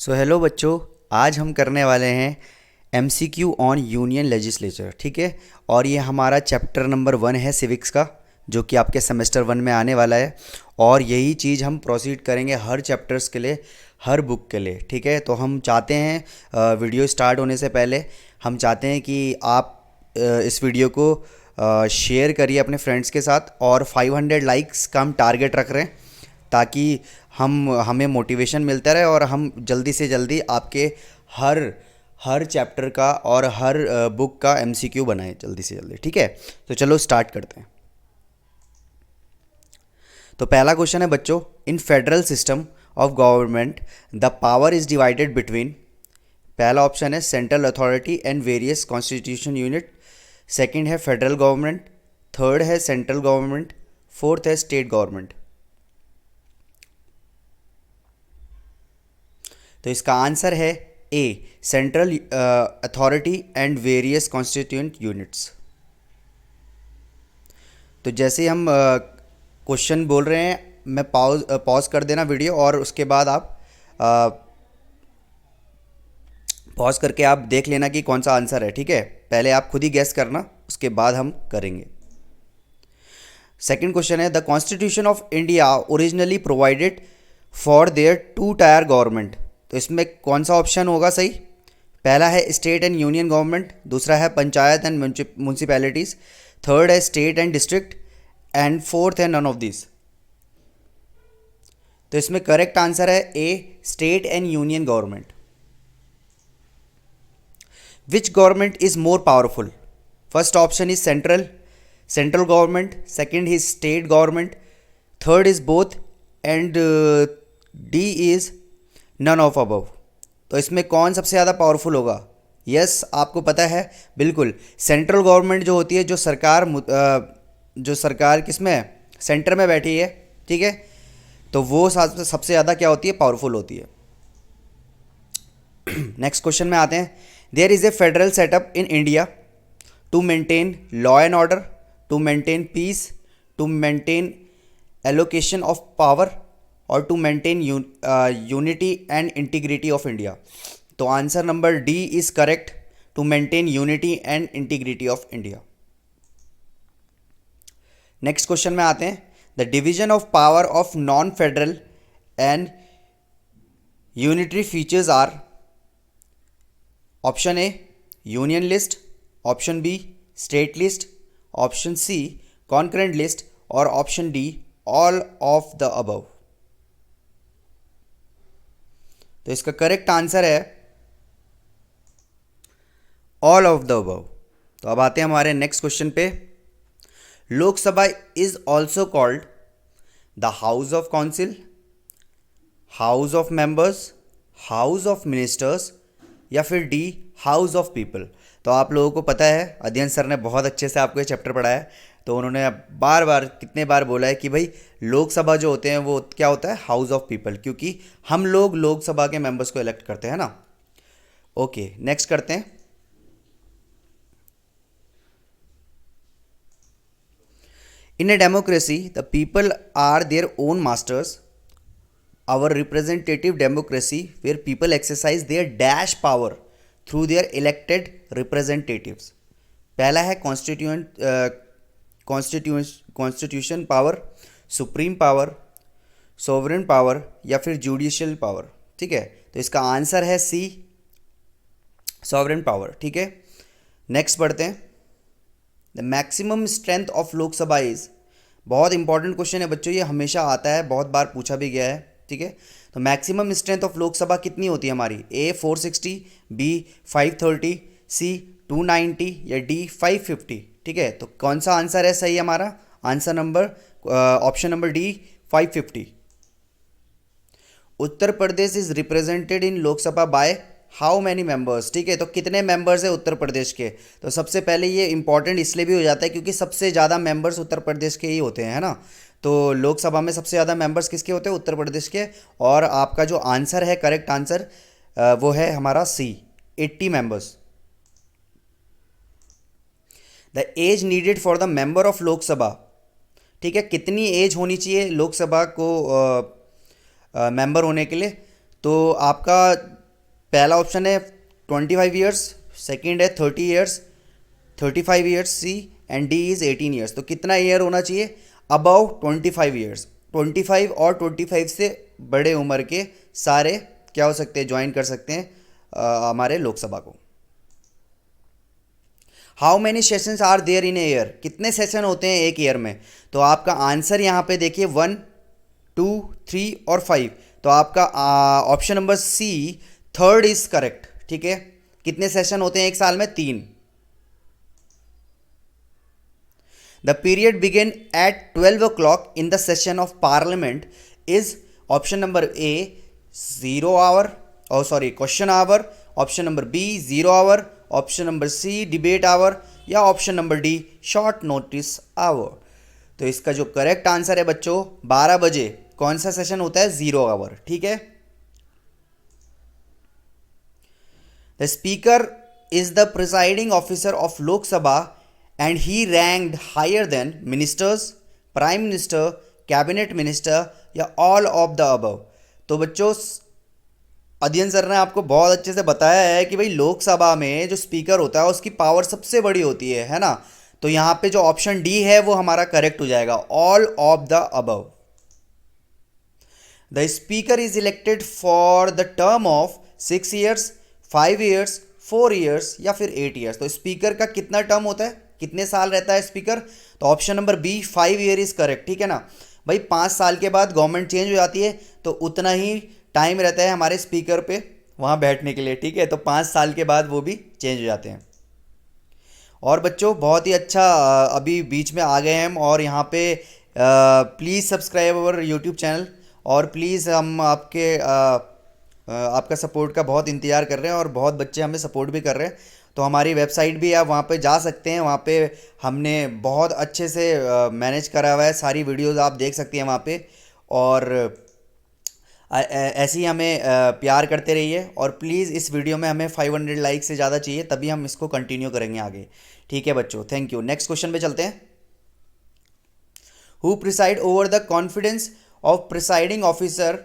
So hello बच्चों, आज हम करने वाले हैं एमसीक्यू ऑन यूनियन लेजिस्लेचर। ठीक है। और ये हमारा चैप्टर नंबर 1 है सिविक्स का, जो कि आपके सेमेस्टर 1 में आने वाला है। और यही चीज़ हम प्रोसीड करेंगे हर चैप्टर्स के लिए, हर बुक के लिए। ठीक है। तो हम चाहते हैं वीडियो स्टार्ट होने से पहले हम चाहते हैं कि आप इस वीडियो को शेयर करिए अपने फ्रेंड्स के साथ, और 500 लाइक्स का हम टारगेट रख रहे हैं, ताकि हमें मोटिवेशन मिलता रहे और हम जल्दी से जल्दी आपके हर हर चैप्टर का और हर बुक का एमसीक्यू बनाएं जल्दी से जल्दी। ठीक है। तो चलो स्टार्ट करते हैं। तो पहला क्वेश्चन है बच्चों, in federal system of government the power is divided between. पहला ऑप्शन है central authority and various constitution unit. Second है फेडरल गवर्नमेंट। थर्ड है सेंट्रल गवर्नमेंट। फोर्थ है स्टेट गवर्नमेंट। तो इसका आंसर है A, central authority and various constituent units. तो जैसे ही हम क्वेश्चन बोल रहे हैं, मैं पॉज कर देना वीडियो, और उसके बाद आप पॉज करके आप देख लेना कि कौन सा आंसर है। ठीक है। पहले आप खुद ही गेस करना, उसके बाद हम करेंगे। सेकंड क्वेश्चन है, the constitution of India originally provided for their two tier government. तो इसमें कौन सा ऑप्शन होगा सही? पहला है स्टेट एंड यूनियन गवर्नमेंट, दूसरा है पंचायत एंड म्यूनसिपैलिटीज, थर्ड है state and district, and fourth है नन ऑफ दिस। तो इसमें करेक्ट आंसर है A, state and union government. Which government is more powerful? First option is central government, second is state government, third is both, and D is none of above. तो इसमें कौन सबसे ज़्यादा powerful होगा? Yes, आपको पता है, बिल्कुल सेंट्रल गवर्नमेंट जो होती है, जो सरकार किस में है? सेंटर में बैठी है। ठीक है। तो वो सबसे ज़्यादा क्या होती है? पावरफुल होती है। नेक्स्ट क्वेश्चन में आते हैं। There is a federal setup in India to maintain law and order, to maintain peace, to maintain allocation of power, और to maintain unity and integrity of India. तो answer number D is correct, to maintain unity and integrity of India. Next question में आते हैं। The division of power of non federal and unitary features are. Option A union list, option B state list, option C concurrent list, और option D all of the above. तो इसका correct answer है all of the above. तो अब आते हैं हमारे next question पे। Lok Sabha is also called the house of council, house of members, house of ministers, या फिर डी हाउस ऑफ पीपल। तो आप लोगों को पता है, अध्ययन सर ने बहुत अच्छे से आपको ये चैप्टर पढ़ाया है, तो उन्होंने बार बार कितने बार बोला है कि भाई लोकसभा जो होते हैं वो क्या होता है? हाउस ऑफ पीपल, क्योंकि हम लोग लोकसभा के मेंबर्स को इलेक्ट करते हैं ना। ओके, नेक्स्ट करते हैं। In a democracy the people are their own masters. Our representative democracy where people exercise their dash power through their elected representatives. पहला है constitution power, supreme power, sovereign power, या फिर judicial power. ठीक है। तो इसका आंसर है सी, sovereign power. ठीक है। नेक्स्ट बढ़ते हैं। The maximum strength of Lok Sabha is. बहुत इंपॉर्टेंट क्वेश्चन है बच्चों, ये हमेशा आता है, बहुत बार पूछा भी गया है। ठीक है। तो मैक्सिमम स्ट्रेंथ ऑफ लोकसभा कितनी होती है हमारी? ए 460, बी 530, सी 290, या डी 550। ठीक है। तो कौन सा आंसर है सही हमारा? Answer number option number D 550। Uttar Pradesh is represented in Lok Sabha by how many members. ठीक है। तो कितने मेंबर्स है उत्तर प्रदेश के? तो सबसे पहले ये इंपॉर्टेंट इसलिए भी हो जाता है क्योंकि सबसे ज़्यादा मेंबर्स उत्तर प्रदेश के ही होते हैं, है ना। तो लोकसभा में सबसे ज़्यादा मेंबर्स किसके होते हैं? उत्तर प्रदेश के। और आपका जो आंसर है, करेक्ट आंसर वो है हमारा C, 80 members. The age needed for the member of Lok Sabha. ठीक है, कितनी एज होनी चाहिए लोकसभा को मेंबर होने के लिए? तो आपका पहला ऑप्शन है 25 ईयर्स, सेकेंड है 30 years, 35 years C, and D is 18 years. तो कितना ईयर होना चाहिए? About 25 years. 25 और 25 से बड़े उम्र के सारे क्या हो सकते हैं, ज्वाइन कर सकते हैं हमारे लोकसभा को। How many sessions are there in a year? कितने सेशन होते हैं एक ईयर में? तो आपका आंसर यहाँ पे देखिए 1, 2, 3 और 5। तो आपका option number C third is correct. ठीक है, कितने सेशन होते हैं एक साल में? 3। The period begin at 12 o'clock in the session of parliament is option number A 0 hour, और sorry question hour, option number B 0 hour, option number C debate hour, या option number D short notice hour. तो इसका जो correct answer है बच्चों 12 बजे कौन सा सेशन होता है? 0 hour। ठीक है। The speaker is the presiding officer of Lok Sabha and he ranked higher than ministers, prime minister, cabinet minister, या ऑल ऑफ द अबव। तो बच्चों अध्ययन सर ने आपको बहुत अच्छे से बताया है कि भाई लोकसभा में जो स्पीकर होता है उसकी पावर सबसे बड़ी होती है ना। तो यहाँ पे जो ऑप्शन डी है वो हमारा करेक्ट हो जाएगा, all of the above. The speaker is elected for the term of 6 years, 5 years, 4 years, या फिर 8 ईयर्स। तो स्पीकर का कितना टर्म होता है, कितने साल रहता है स्पीकर? तो option number B 5 year is correct. ठीक है ना भाई, 5 साल के बाद गवर्नमेंट चेंज हो जाती है तो उतना ही टाइम रहता है हमारे स्पीकर पे वहाँ बैठने के लिए। ठीक है, तो 5 साल के बाद वो भी चेंज हो जाते हैं। और बच्चों बहुत ही अच्छा अभी बीच में आ गए हैं हम, और यहाँ पे please subscribe our YouTube channel, और प्लीज़ हम आपका सपोर्ट का बहुत इंतज़ार कर रहे हैं, और बहुत बच्चे हमें सपोर्ट भी कर रहे हैं। तो हमारी वेबसाइट भी आप वहाँ पे जा सकते हैं, वहाँ पे हमने बहुत अच्छे से मैनेज करा हुआ है, सारी वीडियोस आप देख सकती हैं वहाँ पे। और ऐसे ही हमें प्यार करते रहिए, और प्लीज़ इस वीडियो में हमें 500 लाइक से ज़्यादा चाहिए, तभी हम इसको कंटिन्यू करेंगे आगे। ठीक है बच्चों, थैंक यू। नेक्स्ट क्वेश्चन पे चलते हैं। Who preside over the confidence of presiding officer,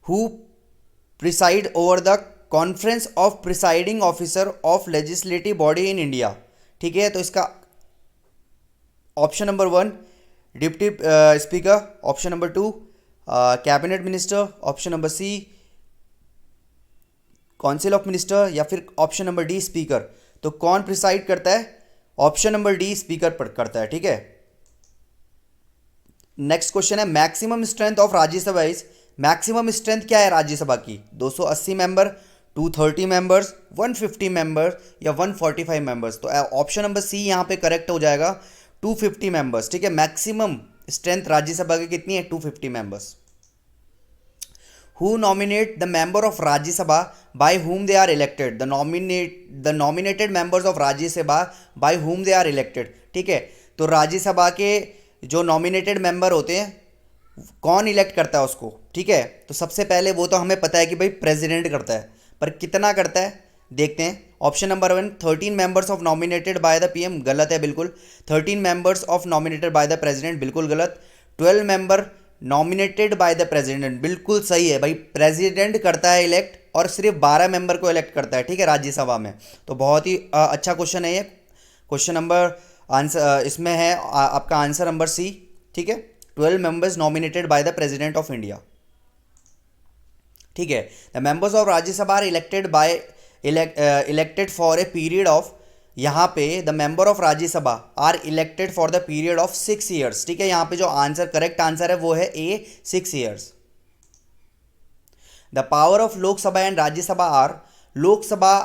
who preside over the conference of presiding officer of legislative body in India? ठीक है, तो इसका option number 1 deputy speaker, option number 2 cabinet minister, option number C council of minister, या फिर option number D speaker. तो कौन preside करता है? ऑप्शन नंबर डी स्पीकर करता है। ठीक है। नेक्स्ट क्वेश्चन है maximum strength of Rajya Sabha is? Maximum strength क्या है राज्यसभा की? 280 मेंबर, 230 मेंबर्स, 150 मेंबर, या 145 मेंबर्स। तो ऑप्शन नंबर सी यहाँ पे करेक्ट हो जाएगा, 250 मेंबर्स। ठीक है, मैक्सिमम स्ट्रेंथ राज्यसभा की कितनी है? 250 members. Who nominate the member of Rajya Sabha by whom they are elected? the nominated members of Rajya Sabha by whom they are elected? ठीक है, तो राज्यसभा के जो नॉमिनेटेड मेंबर होते हैं कौन इलेक्ट करता है उसको? ठीक है, तो सबसे पहले वो तो हमें पता है कि भाई प्रेसिडेंट करता है, पर कितना करता है देखते हैं। Option number 1 13 members of nominated by the PM, गलत है बिल्कुल। 13 members of nominated by the president, बिल्कुल गलत। 12 member nominated by the president, बिल्कुल सही है भाई। प्रेसिडेंट करता है इलेक्ट, और सिर्फ 12 मेंबर को इलेक्ट करता है। ठीक है, राज्यसभा में। तो बहुत ही अच्छा क्वेश्चन है ये। क्वेश्चन नंबर आंसर इसमें है आपका आंसर नंबर सी। ठीक है, 12 members nominated by the president of India. ठीक है, the members of Rajya Sabha are elected by elected for a period of, यहाँ पे the member of Rajya Sabha are elected for the period of 6 years. ठीक है, यहाँ पे जो आंसर करेक्ट आंसर है वो है A 6 years. The power of Lok Sabha and Rajya Sabha are, Lok Sabha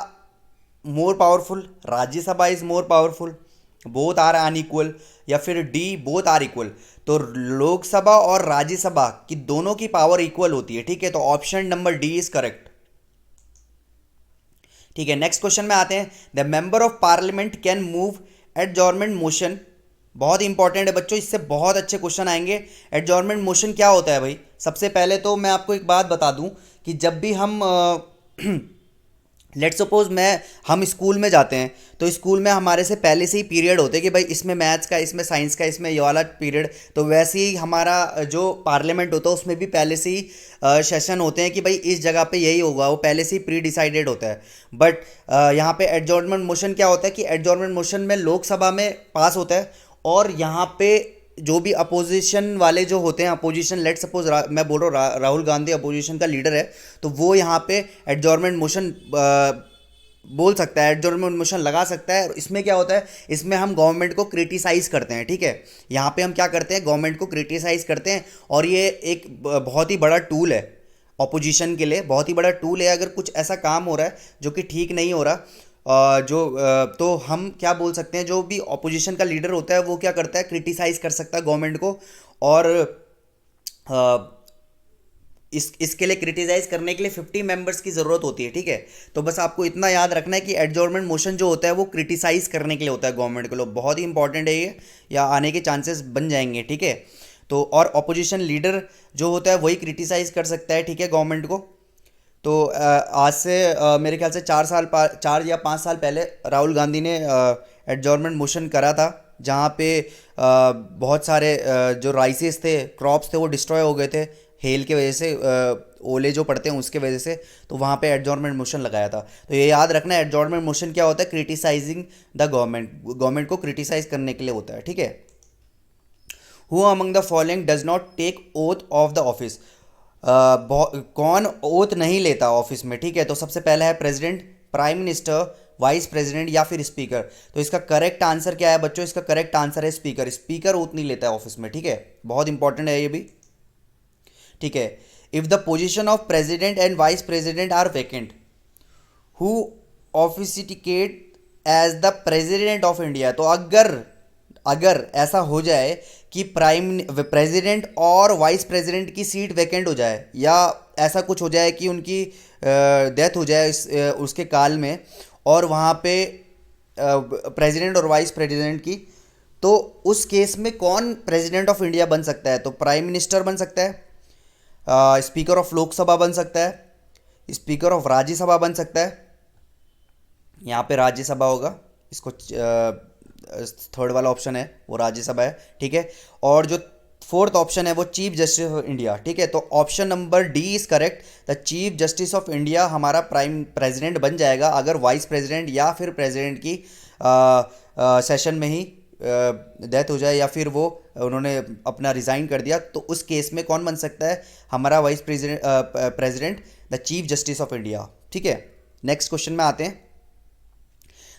more powerful, Rajya Sabha is more powerful, both are unequal, या फिर डी बोथ आर इक्वल। तो लोकसभा और राज्यसभा की दोनों की पावर इक्वल होती है। ठीक है, तो option number D is correct. ठीक है, नेक्स्ट क्वेश्चन में आते हैं। The member of parliament can move adjournment motion, बहुत इंपॉर्टेंट है बच्चों, इससे बहुत अच्छे क्वेश्चन आएंगे। एडजॉर्नमेंट मोशन क्या होता है भाई? सबसे पहले तो मैं आपको एक बात बता दूं कि जब भी हम लेट्स सपोज हम स्कूल में जाते हैं, तो स्कूल में हमारे से पहले से ही पीरियड होते हैं कि भाई इसमें मैथ्स का, इसमें साइंस का, इसमें ये वाला पीरियड। तो वैसे ही हमारा जो पार्लियामेंट होता है उसमें भी पहले से ही सेशन होते हैं कि भाई इस जगह पे यही होगा, वो पहले से ही प्री डिसाइडेड होता है। बट यहाँ पे एडजॉर्नमेंट मोशन क्या होता है कि एडजॉर्नमेंट मोशन में लोकसभा में पास होता है, और यहाँ पे जो भी अपोजिशन वाले जो होते हैं, अपोजिशन लेट सपोज मैं बोल रहा हूँ राहुल गांधी अपोजिशन का लीडर है, तो वो यहाँ पे एडजॉर्नमेंट मोशन बोल सकता है, एडजॉर्नमेंट मोशन लगा सकता है। और इसमें क्या होता है, इसमें हम गवर्नमेंट को क्रिटिसाइज़ करते हैं, ठीक है। यहाँ पे हम क्या करते हैं, गवर्नमेंट को क्रिटिसाइज़ करते हैं, और ये एक बहुत ही बड़ा टूल है ऑपोजिशन के लिए, बहुत ही बड़ा टूल है। अगर कुछ ऐसा काम हो रहा है जो कि ठीक नहीं हो रहा, तो हम क्या बोल सकते हैं, जो भी ऑपोजिशन का लीडर होता है वो क्या करता है, क्रिटिसाइज़ कर सकता है गवर्नमेंट को। और इसके लिए क्रिटिसाइज करने के लिए 50 मेंबर्स की ज़रूरत होती है, ठीक है। तो बस आपको इतना याद रखना है कि एडजॉर्नमेंट मोशन जो होता है वो क्रिटिसाइज करने के लिए होता है गवर्नमेंट के लिए। बहुत ही इंपॉर्टेंट है ये, या आने के चांसेस बन जाएंगे, ठीक है। तो और अपोजिशन लीडर जो होता है वही क्रिटिसाइज कर सकता है, ठीक है, गवर्नमेंट को। तो आज से मेरे ख्याल से 4 या 5 साल पहले राहुल गांधी ने एडजॉर्नमेंट मोशन करा था, जहाँ पे बहुत सारे जो राइसेस थे, क्रॉप्स थे, वो डिस्ट्रॉय हो गए थे हेल के वजह से, ओले जो पड़ते हैं उसके वजह से। तो वहाँ पे एडजॉर्नमेंट मोशन लगाया था। तो ये याद रखना, एडजॉर्नमेंट मोशन क्या होता है, क्रिटिसाइजिंग द गवर्नमेंट को क्रिटिसाइज करने के लिए होता है, ठीक है। Who among the following does not take oath of the office, कौन ओथ नहीं लेता ऑफिस में, ठीक है। तो सबसे पहला है president, prime minister, vice president या फिर स्पीकर। तो इसका करेक्ट आंसर क्या है बच्चों, इसका करेक्ट आंसर है स्पीकर। स्पीकर ओथ नहीं लेता है ऑफिस में, ठीक है, बहुत इंपॉर्टेंट है ये भी, ठीक है। If the position of president and vice president are vacant, who officiate as the president of India. तो अगर अगर ऐसा हो जाए कि प्रेसिडेंट और वाइस प्रेसिडेंट की सीट वैकेंट हो जाए, या ऐसा कुछ हो जाए कि उनकी डेथ हो जाए उसके काल में, और वहाँ पे प्रेसिडेंट और वाइस प्रेसिडेंट की, तो उस केस में कौन प्रेसिडेंट ऑफ इंडिया बन सकता है। तो प्राइम मिनिस्टर बन सकता है, स्पीकर ऑफ लोकसभा बन सकता है, स्पीकर ऑफ राज्यसभा बन सकता है। यहाँ पे राज्यसभा होगा, इसको थर्ड वाला ऑप्शन है वो राज्यसभा है, ठीक है। और जो फोर्थ ऑप्शन है वो चीफ जस्टिस ऑफ इंडिया, ठीक है। तो option number D is correct, the chief justice of India हमारा प्राइम प्रेसिडेंट बन जाएगा अगर वाइस प्रेसिडेंट या फिर प्रेसिडेंट की सेशन में ही डेथ हो जाए, या फिर वो उन्होंने अपना रिज़ाइन कर दिया। तो उस केस में कौन बन सकता है, हमारा vice president, the chief justice of India, ठीक है। नेक्स्ट क्वेश्चन में आते हैं।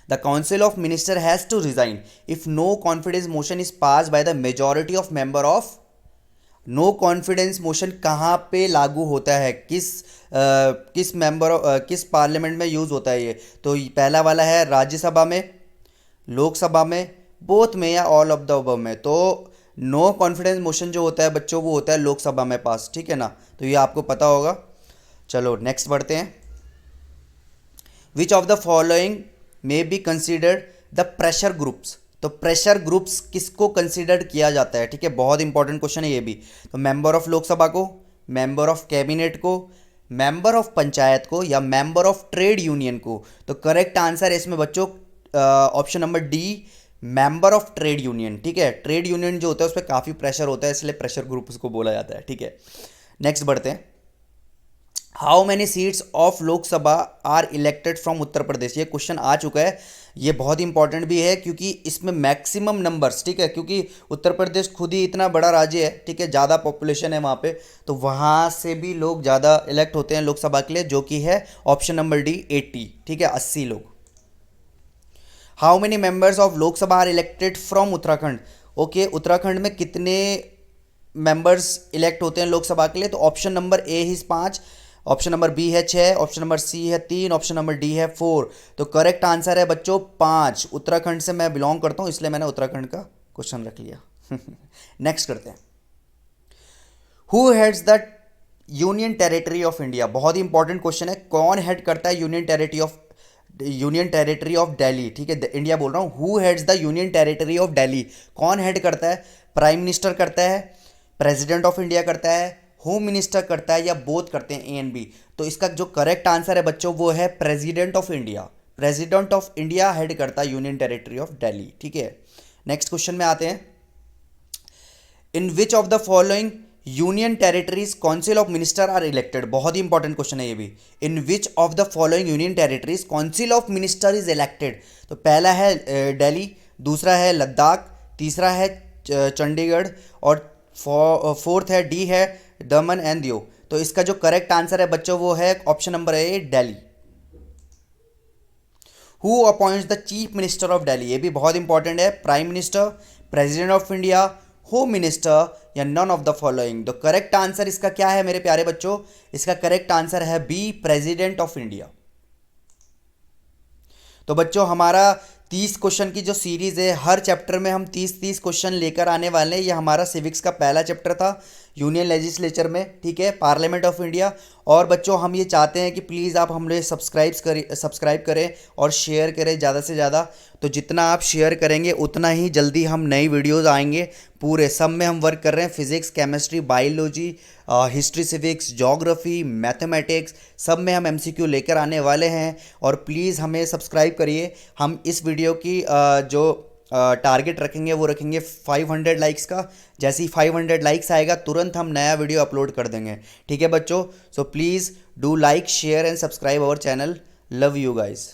The Council of Minister has to resign if no confidence motion is passed by the majority of member of। No confidence motion कहाँ पे लागू होता है, किस मेंबर किस पार्लियामेंट में यूज़ होता है ये। तो पहला वाला है राज्यसभा में, लोकसभा में, बोथ में, या ऑल ऑफ द अबव में। तो नो कॉन्फिडेंस मोशन जो होता है बच्चों वो होता है लोकसभा में पास, ठीक है ना। तो ये आपको पता होगा। चलो नेक्स्ट बढ़ते हैं। विच of the following may be considered the pressure groups. तो प्रेशर ग्रुप्स किसको कंसिडर किया जाता है, ठीक है, बहुत इंपॉर्टेंट क्वेश्चन है ये भी। तो मेंबर ऑफ लोकसभा को, मेंबर ऑफ कैबिनेट को, मेंबर ऑफ पंचायत को, या मेंबर ऑफ ट्रेड यूनियन को। तो करेक्ट आंसर है इसमें बच्चों option number D, member of trade union, ठीक है। ट्रेड यूनियन जो होता है उस पर काफ़ी प्रेशर होता है, इसलिए प्रेशर ग्रुप उसको बोला जाता है, ठीक है। नेक्स्ट बढ़ते हैं। How many seats of Lok Sabha are elected from Uttar Pradesh. ये क्वेश्चन आ चुका है, ये बहुत इंपॉर्टेंट भी है क्योंकि इसमें मैक्सिमम नंबर्स, ठीक है, क्योंकि उत्तर प्रदेश खुद ही इतना बड़ा राज्य है, ठीक है, ज़्यादा पॉपुलेशन है वहाँ पे, तो वहाँ से भी लोग ज़्यादा इलेक्ट होते हैं लोकसभा के लिए, जो कि है ऑप्शन नंबर डी 80, ठीक है, 80 लोग। How many members of Lok Sabha are elected from Uttarakhand. Okay, Uttarakhand में कितने मेंबर्स इलेक्ट होते हैं लोकसभा के लिए। तो ऑप्शन नंबर ए है 5, ऑप्शन नंबर बी है 6, ऑप्शन नंबर सी है 3, ऑप्शन नंबर डी है 4। तो करेक्ट आंसर है बच्चों 5। उत्तराखंड से मैं बिलोंग करता हूँ, इसलिए मैंने उत्तराखंड का क्वेश्चन रख लिया। नेक्स्ट करते हैं। Who heads the union territory of India. बहुत ही इंपॉर्टेंट क्वेश्चन है, कौन हेड करता है यूनियन टेरिटरी ऑफ दिल्ली, ठीक है, इंडिया बोल रहा हूँ। Who heads the union territory of Delhi, कौन हेड करता है। प्राइम मिनिस्टर करता है, प्रेसिडेंट ऑफ इंडिया करता है, होम मिनिस्टर करता है या बोथ करते हैं, ए एंड बी? तो इसका जो करेक्ट आंसर है बच्चों वो है president of India. President of India head करता है यूनियन टेरिटरी ऑफ दिल्ली, ठीक है। नेक्स्ट क्वेश्चन में आते हैं। In which of the following union territories council of minister are elected? बहुत ही इंपॉर्टेंट क्वेश्चन है ये भी। In which of the following union territories council of minister is elected? तो पहला है दिल्ली, दूसरा है लद्दाख, तीसरा है चंडीगढ़, और फोर्थ है डी है दमन एंड दियो। तो इसका जो करेक्ट आंसर है बच्चों वो है option number A, Delhi. Who appoints the chief minister of Delhi? ये भी बहुत इंपॉर्टेंट है। Prime minister, president of India, home minister या नन ऑफ द फॉलोइंग? तो करेक्ट आंसर इसका क्या है मेरे प्यारे बच्चों? इसका करेक्ट आंसर है बी, प्रेसिडेंट ऑफ इंडिया। तो बच्चों हमारा 30 क्वेश्चन की जो सीरीज़ है, हर चैप्टर में हम 30 क्वेश्चन लेकर आने वाले हैं। ये हमारा सिविक्स का पहला चैप्टर था यूनियन लेजिस्लेचर में, ठीक है, पार्लियामेंट ऑफ इंडिया। और बच्चों हम ये चाहते हैं कि प्लीज़ आप हमें सब्सक्राइब करें और शेयर करें ज़्यादा से ज़्यादा। तो जितना आप शेयर करेंगे उतना ही जल्दी हम नई वीडियोज़ आएंगे। पूरे सब में हम वर्क कर रहे हैं, physics, chemistry, biology, history, civics, geography, mathematics, सब में हम एमसीक्यू लेकर आने वाले हैं। और प्लीज़ हमें सब्सक्राइब करिए। हम इस वीडियो की जो टारगेट रखेंगे वो रखेंगे 500 लाइक्स का। जैसे ही 500 लाइक्स आएगा तुरंत हम नया वीडियो अपलोड कर देंगे, ठीक है बच्चों। So please do like, share and subscribe our channel. Love you guys.